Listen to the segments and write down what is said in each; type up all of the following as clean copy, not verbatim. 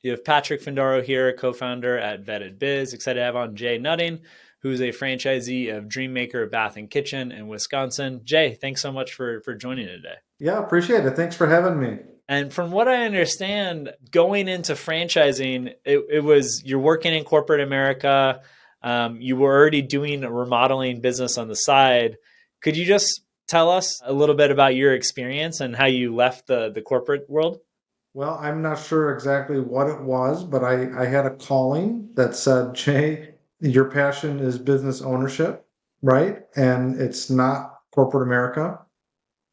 You have Patrick Findaro here, co-founder at Vetted Biz. Excited to have on Jay Nutting, who's a franchisee of DreamMaker Bath Kitchen in Wisconsin. Jay, thanks so much for joining today. Yeah, appreciate it. Thanks for having me. And from what I understand, going into franchising, it was you're working in corporate America. You were already doing a remodeling business on the side. Could you just tell us a little bit about your experience and how you left the corporate world? Well, I'm not sure exactly what it was, but I had a calling that said, Jay, your passion is business ownership, right? And it's not corporate America.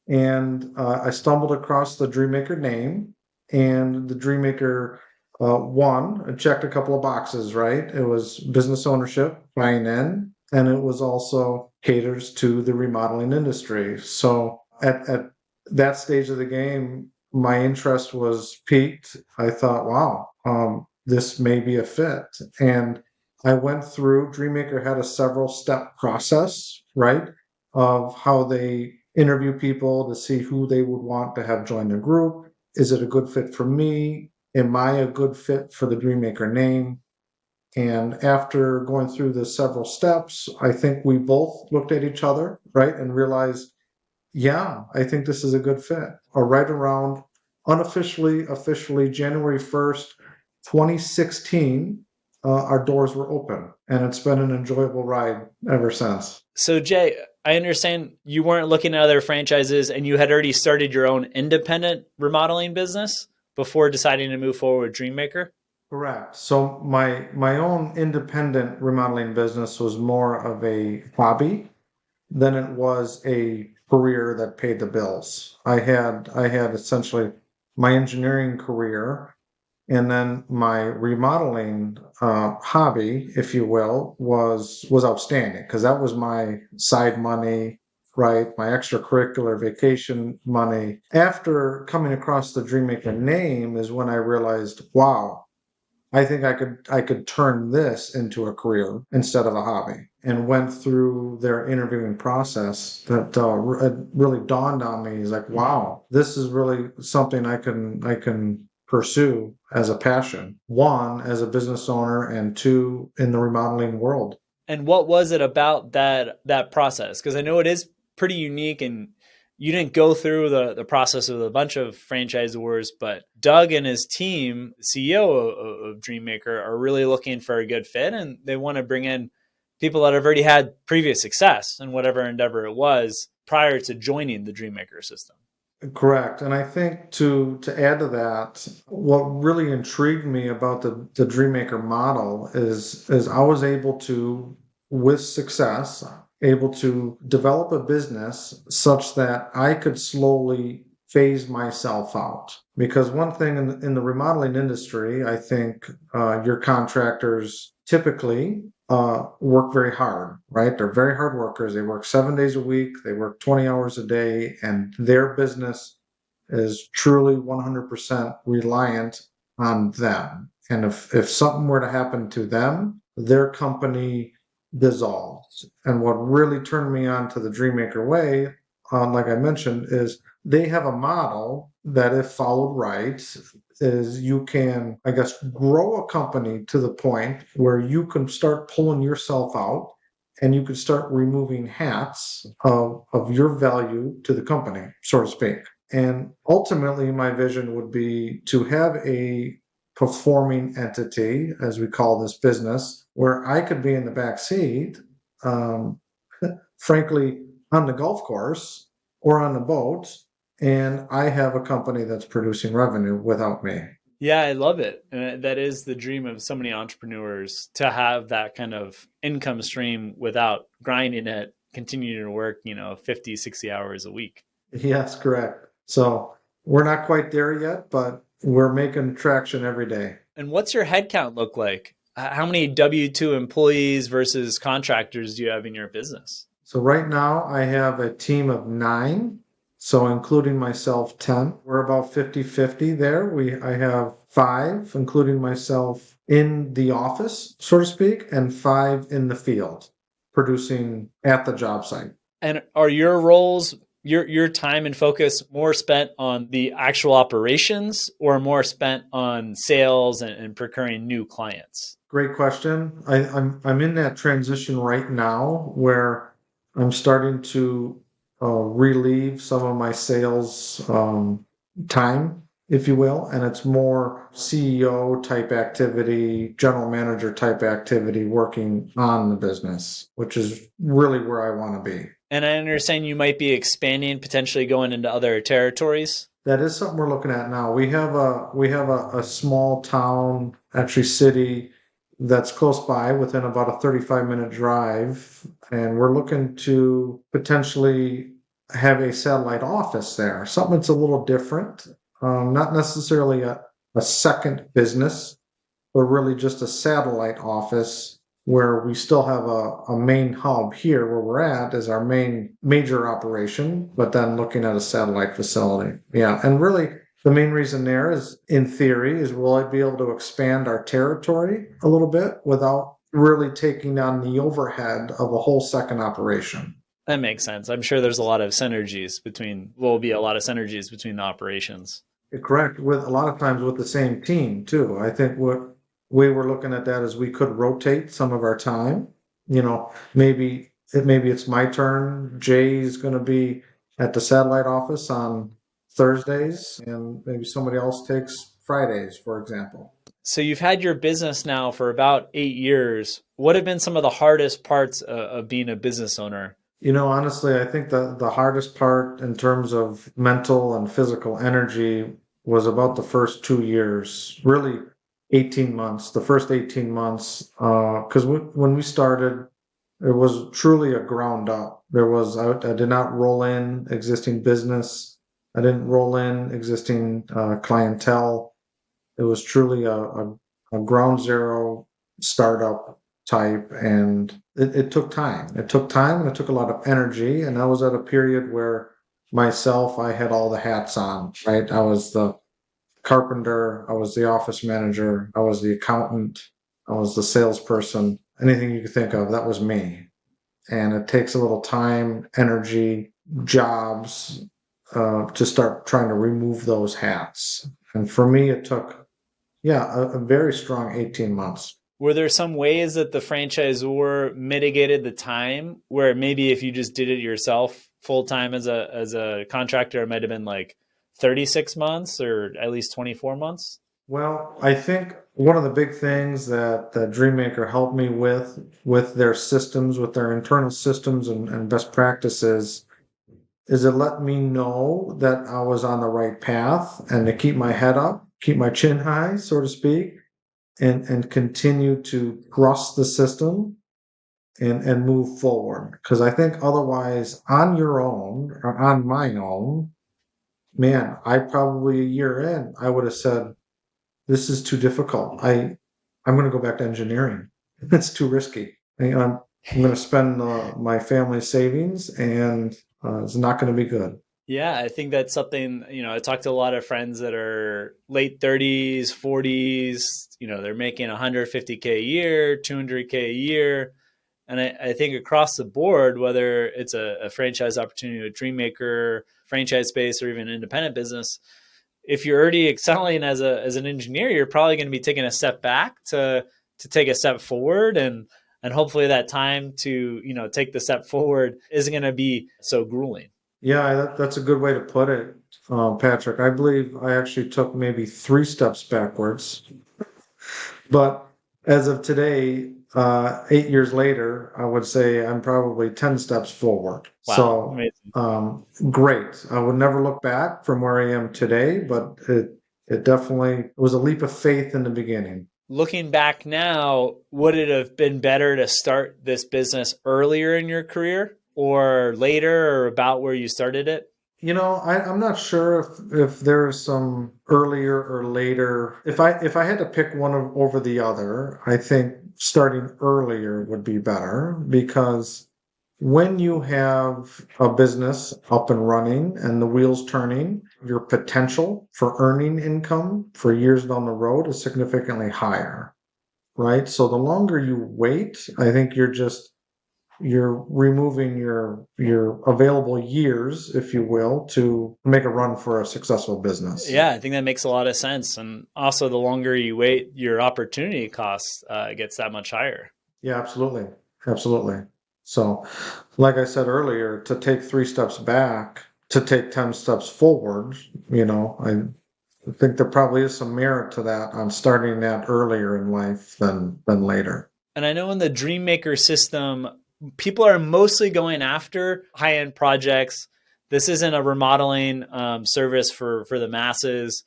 And I stumbled across the DreamMaker name, and the DreamMaker one checked a couple of boxes, right? It was business ownership, buying in, and it was also caters to the remodeling industry. So at that stage of the game, my interest was piqued. I thought, wow, this may be a fit. And I went through, DreamMaker had a several step process, right? Of how they interview people to see who they would want to have join the group. Is it a good fit for me? Am I a good fit for the DreamMaker name? And after going through the several steps, I think we both looked at each other, right, and realized, yeah, I think this is a good fit. Or right around unofficially, officially January 1st, 2016, our doors were open, and it's been an enjoyable ride ever since. So, Jay, I understand you weren't looking at other franchises and you had already started your own independent remodeling business before deciding to move forward with DreamMaker. Correct. So my own independent remodeling business was more of a hobby than it was a career that paid the bills. I had essentially my engineering career, and then my remodeling hobby, if you will, was outstanding because that was my side money, right? My extracurricular vacation money. After coming across the DreamMaker name is when I realized, wow, I think I could turn this into a career instead of a hobby, and went through their interviewing process that it really dawned on me. Is like, wow, this is really something I can pursue as a passion. One, as a business owner, and two, in the remodeling world. And what was it about that process? Because I know it is pretty unique, and you didn't go through the process of a bunch of franchisors, but Doug and his team, the CEO of DreamMaker, are really looking for a good fit, and they want to bring in people that have already had previous success in whatever endeavor it was prior to joining the DreamMaker system. Correct. And I think to add to that, what really intrigued me about the DreamMaker model is I was able to, with success, able to develop a business such that I could slowly phase myself out. Because one thing in the remodeling industry, I think your contractors typically work very hard, right? They're very hard workers. They work 7 days a week, they work 20 hours a day, and their business is truly 100% reliant on them. And if something were to happen to them, their company dissolves. And what really turned me on to the DreamMaker way, like I mentioned, is they have a model that, if followed right, is you can, I guess, grow a company to the point where you can start pulling yourself out and you can start removing hats of your value to the company, so to speak. And ultimately, my vision would be to have a performing entity, as we call this business, where I could be in the back seat, um, frankly, on the golf course or on the boat, and I have a company that's producing revenue without me. Yeah, I love it. And that is the dream of so many entrepreneurs to have that kind of income stream without grinding it, continuing to work, 50, 60 hours a week. Yes, correct. So we're not quite there yet, but we're making traction every day. And what's your headcount look like? How many W-2 employees versus contractors do you have in your business? So right now I have a team of 9, so including myself 10. We're about 50-50 there. I have 5, including myself, in the office, so to speak, and 5 in the field, producing at the job site. And are your roles your time and focus more spent on the actual operations or more spent on sales and procuring new clients? Great question. I'm in that transition right now where I'm starting to relieve some of my sales time, if you will, and it's more CEO type activity, general manager type activity, working on the business, which is really where I want to be. And I understand you might be expanding, potentially going into other territories. That is something we're looking at now. We have a small town, actually city, that's close by within about a 35-minute drive, and we're looking to potentially have a satellite office there. Something that's a little different, not necessarily a second business, but really just a satellite office where we still have a main hub here where we're at is our main major operation, but then looking at a satellite facility. Yeah. And really the main reason there is, in theory, is will I be able to expand our territory a little bit without really taking on the overhead of a whole second operation. That makes sense. I'm sure there's a lot of synergies between, will be a lot of synergies between the operations. Correct. With a lot of times with the same team too. I think what we were looking at that is we could rotate some of our time. Maybe it's my turn. Jay's going to be at the satellite office on Thursdays, and maybe somebody else takes Fridays, for example. So you've had your business now for about 8 years. What have been some of the hardest parts of being a business owner? Honestly, I think the hardest part in terms of mental and physical energy was about the first 2 years, really 18 months, the first 18 months. Because when we started, it was truly a ground up. I did not roll in existing business. I didn't roll in existing clientele. It was truly a ground zero startup type, and it took time. It took time and it took a lot of energy. And I was at a period where I had all the hats on, right? I was the carpenter, I was the office manager, I was the accountant, I was the salesperson, anything you could think of, that was me. And it takes a little time, energy, jobs to start trying to remove those hats. And for me, it took, yeah, a very strong 18 months. Were there some ways that the franchisor mitigated the time where maybe if you just did it yourself full time as a contractor, it might have been like 36 months or at least 24 months? Well, I think one of the big things that DreamMaker helped me with their systems, with their internal systems and best practices, is it let me know that I was on the right path and to keep my head up, keep my chin high, so to speak, and continue to trust the system and move forward. Because I think otherwise, on your own or on my own, man, I probably a year in, I would have said, this is too difficult. I'm going to go back to engineering. It's too risky. I'm going to spend my family's savings, and it's not going to be good. Yeah, I think that's something, I talked to a lot of friends that are late 30s, 40s, they're making 150K a year, 200K a year. And I think across the board, whether it's a franchise opportunity, a DreamMaker, franchise space, or even independent business, if you're already excelling as an engineer, you're probably going to be taking a step back to take a step forward, and hopefully that time to take the step forward isn't going to be so grueling. Yeah, that's a good way to put it, Patrick. I believe I actually took maybe 3 steps backwards, but as of today, 8 years later, I would say I'm probably 10 steps forward. Wow, So, amazing. great. I would never look back from where I am today, but it definitely was a leap of faith in the beginning. Looking back now, would it have been better to start this business earlier in your career or later or about where you started it? I'm not sure if there's some earlier or later. If I had to pick over the other, I think starting earlier would be better because when you have a business up and running and the wheels turning, your potential for earning income for years down the road is significantly higher, right? So the longer you wait, I think you're removing your available years, if you will, to make a run for a successful business. Yeah, I think that makes a lot of sense. And also, the longer you wait, your opportunity cost gets that much higher. Yeah, absolutely. Absolutely. So, like I said earlier, to take 3 steps back, to take 10 steps forward, I think there probably is some merit to that on starting that earlier in life than later. And I know in the DreamMaker system, people are mostly going after high end projects. This isn't a remodeling service for the masses.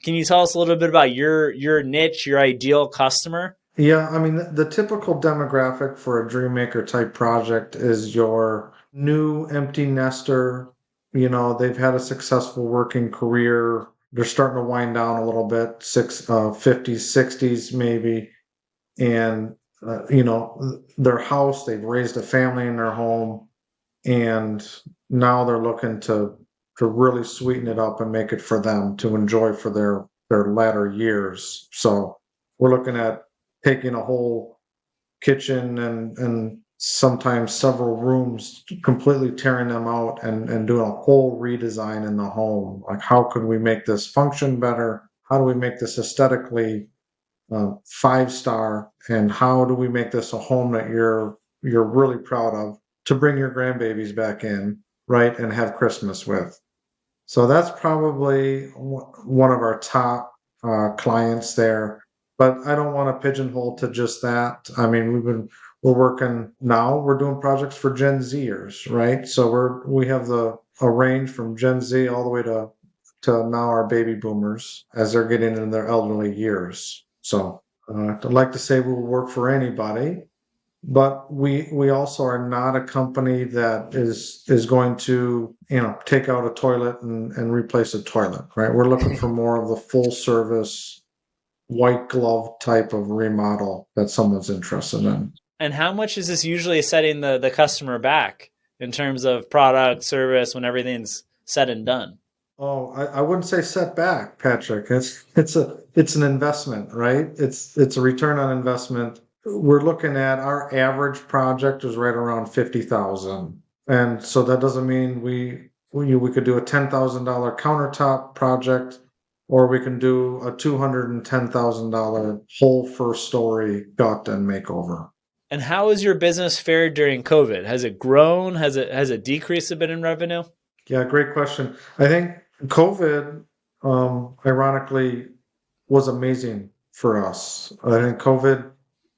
Can you tell us a little bit about your niche, your ideal customer? Yeah, I mean, the typical demographic for a Dreammaker type project is your new empty nester. They've had a successful working career. They're starting to wind down a little bit, 50s, 60s maybe. And, their house, they've raised a family in their home. And now they're looking to really sweeten it up and make it for them to enjoy for their latter years. So we're looking at taking a whole kitchen and sometimes several rooms, completely tearing them out and doing a whole redesign in the home. Like, how could we make this function better? How do we make this aesthetically 5 star? And how do we make this a home that you're really proud of to bring your grandbabies back in, right, and have Christmas with? So that's probably one of our top clients there. But I don't want to pigeonhole to just that. I mean, we're working now. We're doing projects for Gen Zers, right? So we have a range from Gen Z all the way to now our baby boomers as they're getting in their elderly years. So I'd like to say we'll work for anybody, but we also are not a company that is going to take out a toilet and replace a toilet, right? We're looking for more of the full service white glove type of remodel that someone's interested in. And how much is this usually setting the customer back in terms of product, service, when everything's said and done? Oh, I wouldn't say setback, Patrick. It's an investment, right? It's a return on investment. We're looking at our average project is right around 50,000. And so that doesn't mean we could do a $10,000 countertop project, or we can do a $210,000 whole first story gut and makeover. And how has your business fared during COVID? Has it grown? Has it decreased a bit in revenue? Yeah, great question. I think COVID, ironically, was amazing for us. I think COVID,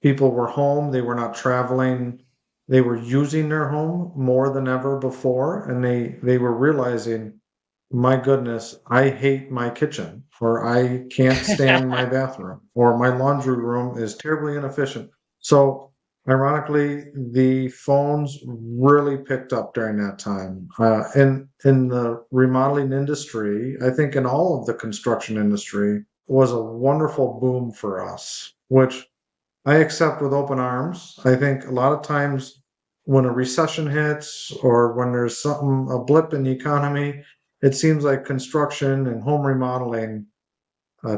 people were home, they were not traveling, they were using their home more than ever before, and they were realizing, my goodness, I hate my kitchen, or I can't stand my bathroom, or my laundry room is terribly inefficient. So, ironically, the phones really picked up during that time. In the remodeling industry, I think in all of the construction industry, was a wonderful boom for us, which I accept with open arms. I think a lot of times when a recession hits or when there's a blip in the economy, it seems like construction and home remodeling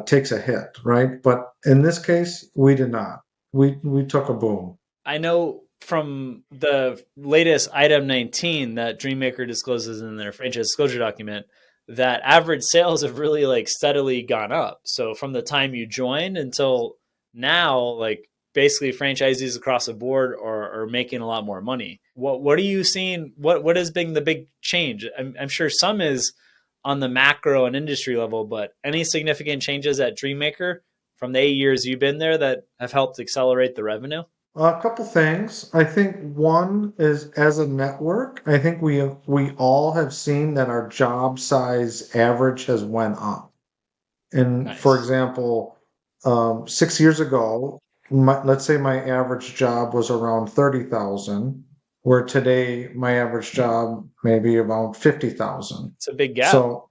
takes a hit, right? But in this case, we did not. We took a boom. I know from the latest item 19 that DreamMaker discloses in their franchise disclosure document that average sales have really like steadily gone up. So from the time you joined until now, like basically franchisees across the board are making a lot more money. What are you seeing? What has been the big change? I'm sure some is on the macro and industry level, but any significant changes at DreamMaker from the 8 years you've been there that have helped accelerate the revenue? A couple things. I think one is, as a network, I think we all have seen that our job size average has went up. And for Nice. example, 6 years ago, let's say my average job was around 30,000, where today my average job may be around 50,000. It's a big gap. So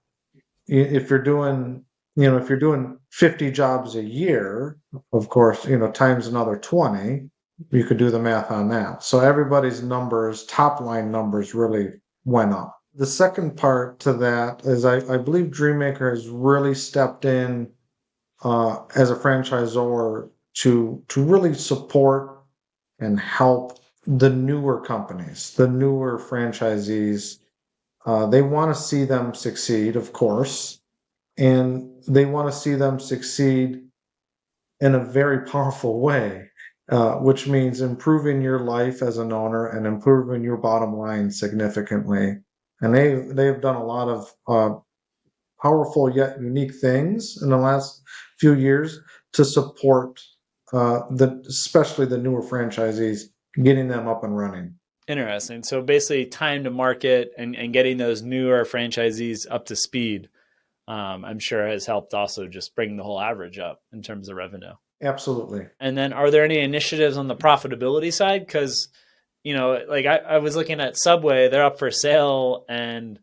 if you're doing, if you're doing 50 jobs a year, of course, times another 20, you could do the math on that. So everybody's numbers, top line numbers really went up. The second part to that is I believe DreamMaker has really stepped in as a franchisor to really support and help the newer companies, the newer franchisees. They want to see them succeed, of course, and they want to see them succeed in a very powerful way, which means improving your life as an owner and improving your bottom line significantly. And they've done a lot of powerful yet unique things in the last few years to support especially the newer franchisees, getting them up and running. Interesting. So basically, time to market and getting those newer franchisees up to speed, I'm sure has helped also just bring the whole average up in terms of revenue. Absolutely. And then, are there any initiatives on the profitability side? Because like I was looking at Subway, they're up for sale, and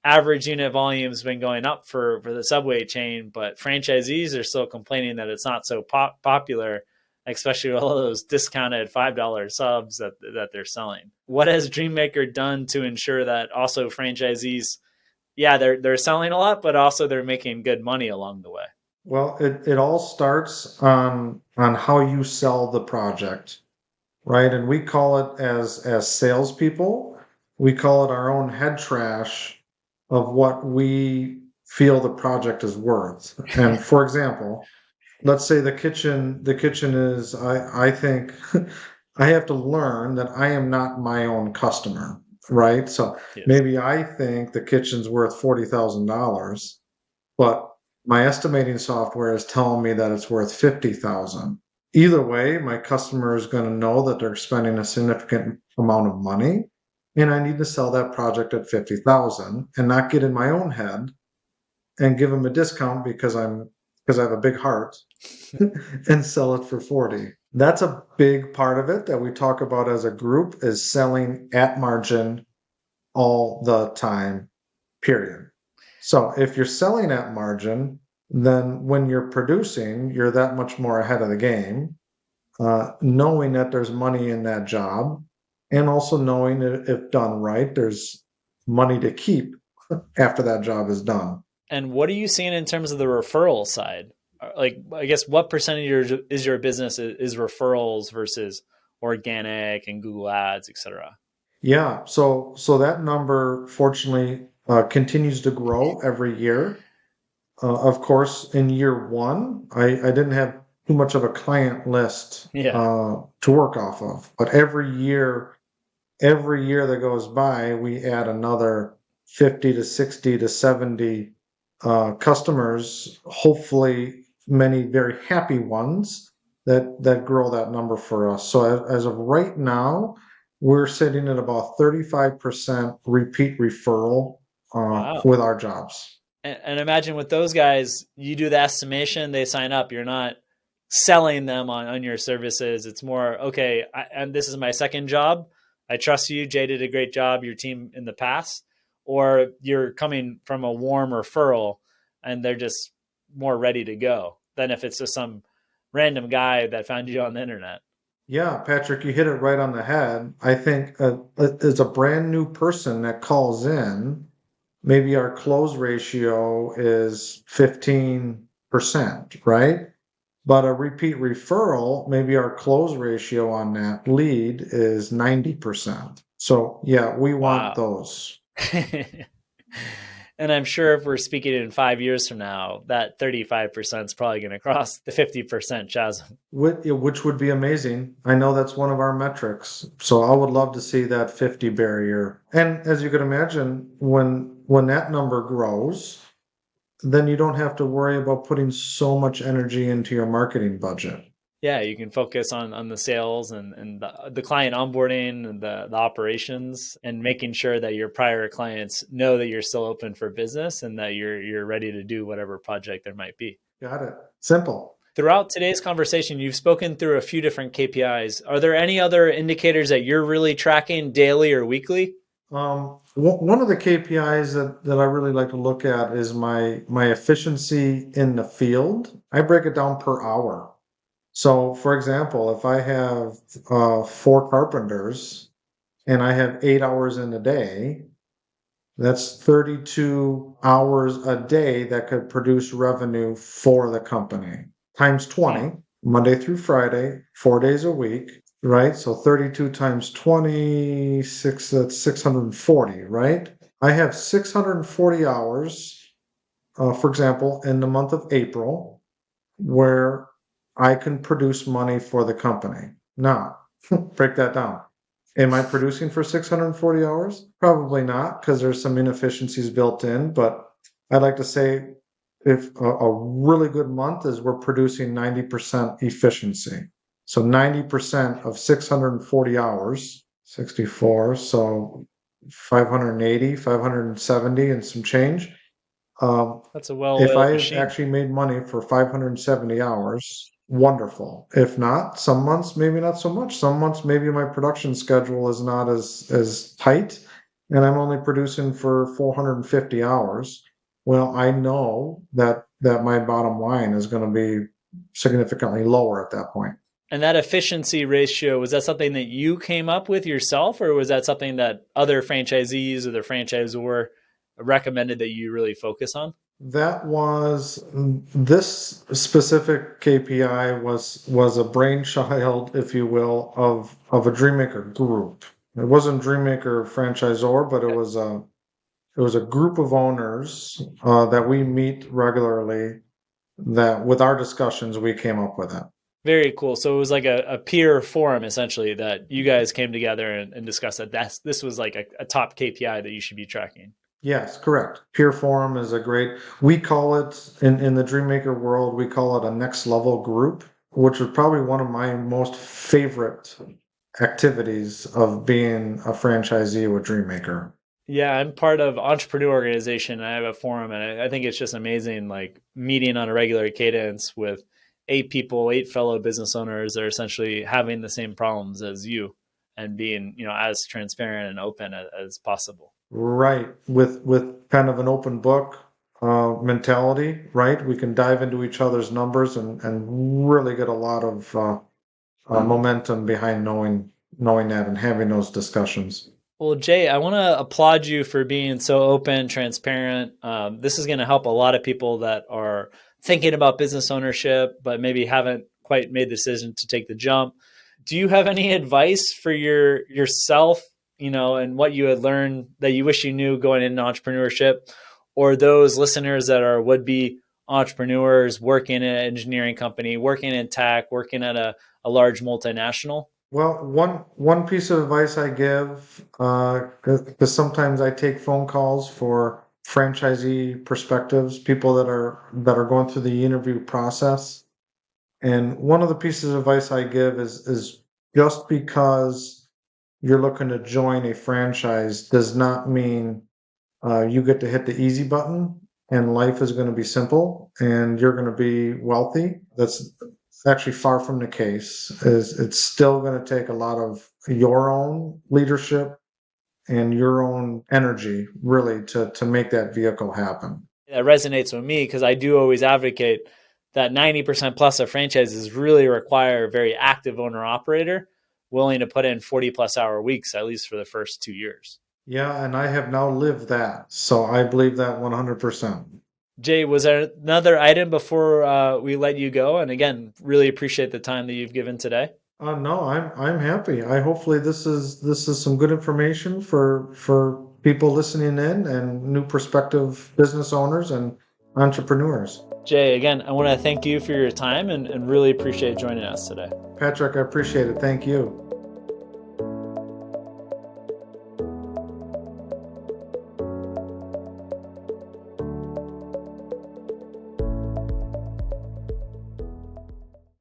average unit volume has been going up for the Subway chain, but franchisees are still complaining that it's not so popular, especially with all those discounted $5 subs that they're selling. What has DreamMaker done to ensure that also franchisees, yeah, they're selling a lot, but also they're making good money along the way? Well, it all starts on how you sell the project, right? And we call it as salespeople, we call it our own head trash of what we feel the project is worth. And for example, let's say the kitchen is I think I have to learn that I am not my own customer, right? So Yes. maybe I think the kitchen's worth $40,000, but my estimating software is telling me that it's worth 50,000. Either way, my customer is going to know that they're spending a significant amount of money, and I need to sell that project at 50,000 and not get in my own head and give them a discount because I have a big heart and sell it for 40. That's a big part of it that we talk about as a group, is selling at margin all the time, period. So if you're selling at margin, then when you're producing, you're that much more ahead of the game, knowing that there's money in that job, and also knowing that if done right, there's money to keep after that job is done. And what are you seeing in terms of the referral side? Like, I guess what percentage is your business is referrals versus organic and Google Ads, et cetera? Yeah, so that number fortunately continues to grow every year. Of course, in year one, I didn't have too much of a client list Yeah. to work off of, but every year that goes by, we add another 50 to 60 to 70 customers, hopefully many very happy ones that grow that number for us. So as of right now, we're sitting at about 35% repeat referral Wow. with our jobs. And imagine with those guys, you do the estimation, they sign up. You're not selling them on your services. It's more, okay, and this is my second job. I trust you. Jay did a great job, your team in the past. Or you're coming from a warm referral and they're just more ready to go than if it's just some random guy that found you on the internet. Yeah, Patrick, you hit it right on the head. I think as a brand new person that calls in, maybe our close ratio is 15%, right? But a repeat referral, maybe our close ratio on that lead is 90%. So yeah, we want Wow. those. And I'm sure if we're speaking in 5 years from now, that 35% is probably going to cross the 50% chasm. Which would be amazing. I know that's one of our metrics. So I would love to see that 50 barrier. And as you can imagine, when that number grows, then you don't have to worry about putting so much energy into your marketing budget. Yeah, you can focus on the sales and the client onboarding and the operations and making sure that your prior clients know that you're still open for business and that you're ready to do whatever project there might be. Got it. Simple. Throughout today's conversation, you've spoken through a few different KPIs. Are there any other indicators that you're really tracking daily or weekly? One of the KPIs that I really like to look at is my efficiency in the field. I break it down per hour. So, for example, if I have four carpenters and I have 8 hours in a day, that's 32 hours a day that could produce revenue for the company. Times Hmm. 20, Monday through Friday, 4 days a week, right? So 32 times 26, that's 640, right? I have 640 hours, for example, in the month of April, where I can produce money for the company. Now, break that down. Am I producing for 640 hours? Probably not, because there's some inefficiencies built in, but I'd like to say if a really good month is we're producing 90% efficiency. So 90% of 640 hours, 64, so 580, 570 and some change. That's a If well-oiled I've machine. actually made money for 570 hours, wonderful. If not, some months maybe not so much. Some months maybe my production schedule is not as tight and I'm only producing for 450 hours. Well, I know that my bottom line is going to be significantly lower at that point. And that efficiency ratio, was that something that you came up with yourself, or was that something that other franchisees or the franchisor recommended that you really focus on? That was this specific KPI was a brainchild, if you will, of a DreamMaker group. It wasn't DreamMaker franchisor, but it was a group of owners that we meet regularly. That with our discussions, we came up with it. Very cool. So it was like a peer forum essentially that you guys came together and discussed that this was like a top KPI that you should be tracking. Yes, correct. Peer forum is a great. We call it in the DreamMaker world. We call it a next level group, which is probably one of my most favorite activities of being a franchisee with DreamMaker. Yeah, I'm part of entrepreneur organization. I have a forum, and I think it's just amazing, like meeting on a regular cadence with 8 people, 8 fellow business owners that are essentially having the same problems as you, and being as transparent and open as possible. Right, with kind of an open book mentality, right? We can dive into each other's numbers and really get a lot of momentum behind knowing that and having those discussions. Well, Jay, I want to applaud you for being so open, transparent. This is going to help a lot of people that are thinking about business ownership, but maybe haven't quite made the decision to take the jump. Do you have any advice for yourself, and what you had learned that you wish you knew going into entrepreneurship, or those listeners that are would-be entrepreneurs working in an engineering company, working in tech, working at a large multinational? Well, one piece of advice I give, because sometimes I take phone calls for franchisee perspectives, people that are going through the interview process. And one of the pieces of advice I give is just because you're looking to join a franchise does not mean you get to hit the easy button and life is going to be simple and you're going to be wealthy. That's actually far from the case. Is it's still going to take a lot of your own leadership and your own energy really to make that vehicle happen. That resonates with me because I do always advocate that 90% plus of franchises really require a very active owner operator willing to put in 40 plus hour weeks, at least for the first 2 years. Yeah, and I have now lived that. So I believe that 100%. Jay, was there another item before we let you go? And again, really appreciate the time that you've given today. No, I'm happy. I hopefully this is some good information for people listening in and new prospective business owners and entrepreneurs. Jay, again, I want to thank you for your time and really appreciate joining us today. Patrick, I appreciate it. Thank you.